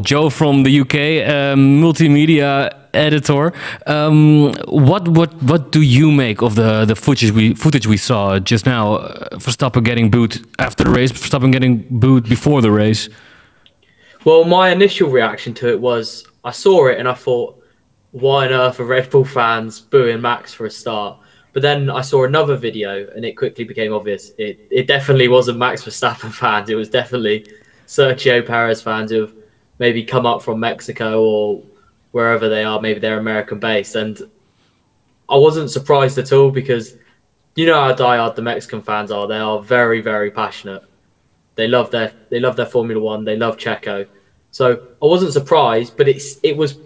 Joe from the UK, multimedia editor. What do you make of the footage we saw just now? Verstappen getting booed after the race, Verstappen getting booed before the race. Well, my initial reaction to it was I saw it and I thought, why on earth are Red Bull fans booing Max for a start? But then I saw another video and it quickly became obvious. It definitely wasn't Max Verstappen fans. It was definitely Sergio Pérez fans who have maybe come up from Mexico or wherever they are. Maybe they're American based. And I wasn't surprised at all because you know how diehard the Mexican fans are. They are very, very passionate. They love their Formula One. They love Checo. So I wasn't surprised, but it was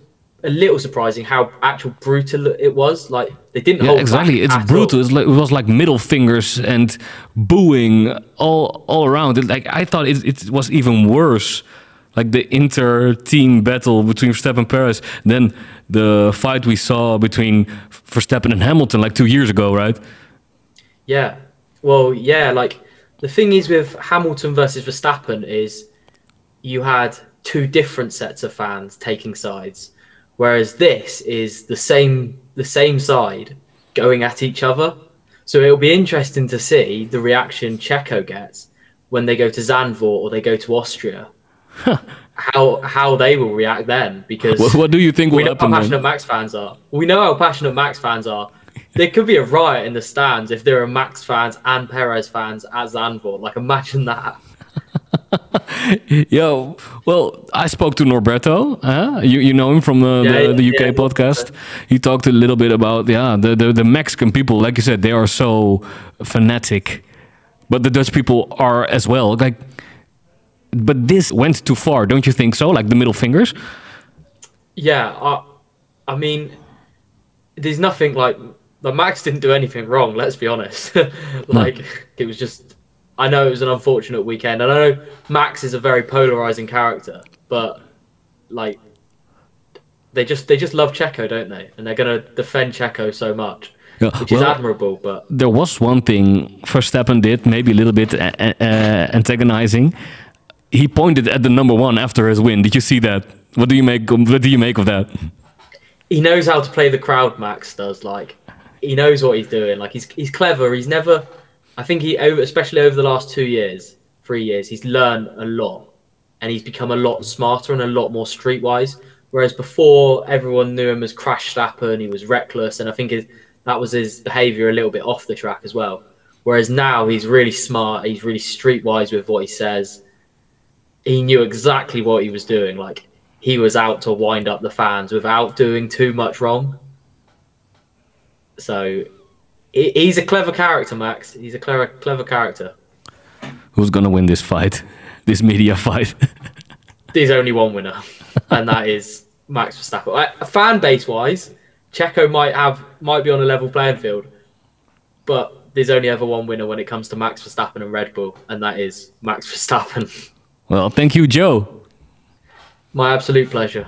a little surprising how actual brutal it was. Like they didn't hold exactly. back It's brutal. It was like middle fingers and booing all around. Like I thought it was even worse. Like the inter-team battle between Verstappen and Perez than the fight we saw between Verstappen and Hamilton like 2 years ago, right? Yeah. Well, yeah. Like the thing is with Hamilton versus Verstappen is you had two different sets of fans taking sides, whereas this is the same side going at each other. So it'll be interesting to see the reaction Checo gets when they go to Zandvoort or they go to Austria. How they will react then, because what do you think will happen? We know how passionate Max fans are. We know how passionate Max fans are. There could be a riot in the stands if there are Max fans and Perez fans at Zandvoort. Like imagine that. Yo, well, I spoke to Norberto. You know him from the UK podcast. He talked a little bit about the Mexican people. Like you said, they are so fanatic, but the Dutch people are as well. Like. But this went too far, don't you think so? Like the middle fingers? Yeah, I mean, there's nothing like Max didn't do anything wrong, let's be honest. It was just, I know it was an unfortunate weekend. And I know Max is a very polarizing character, but like they just love Checo, don't they? And they're going to defend Checo so much, which is admirable. But there was one thing Verstappen did, maybe a little bit antagonizing. He pointed at the number one after his win. Did you see that? What do you make of that? He knows how to play the crowd. Max does. Like he knows what he's doing. Like he's clever. He's never. I think especially over the last 3 years, he's learned a lot, and he's become a lot smarter and a lot more streetwise. Whereas before, everyone knew him as Crash Verstappen. He was reckless, and I think that was his behaviour a little bit off the track as well. Whereas now he's really smart. He's really streetwise with what he says. He knew exactly what he was doing. Like he was out to wind up the fans without doing too much wrong. So he's a clever character, Max. He's a clever character. Who's gonna win this fight? This media fight? There's only one winner, and that is Max Verstappen. Fan base wise, Checo might be on a level playing field, but there's only ever one winner when it comes to Max Verstappen and Red Bull, and that is Max Verstappen. Well, thank you, Joe. My absolute pleasure.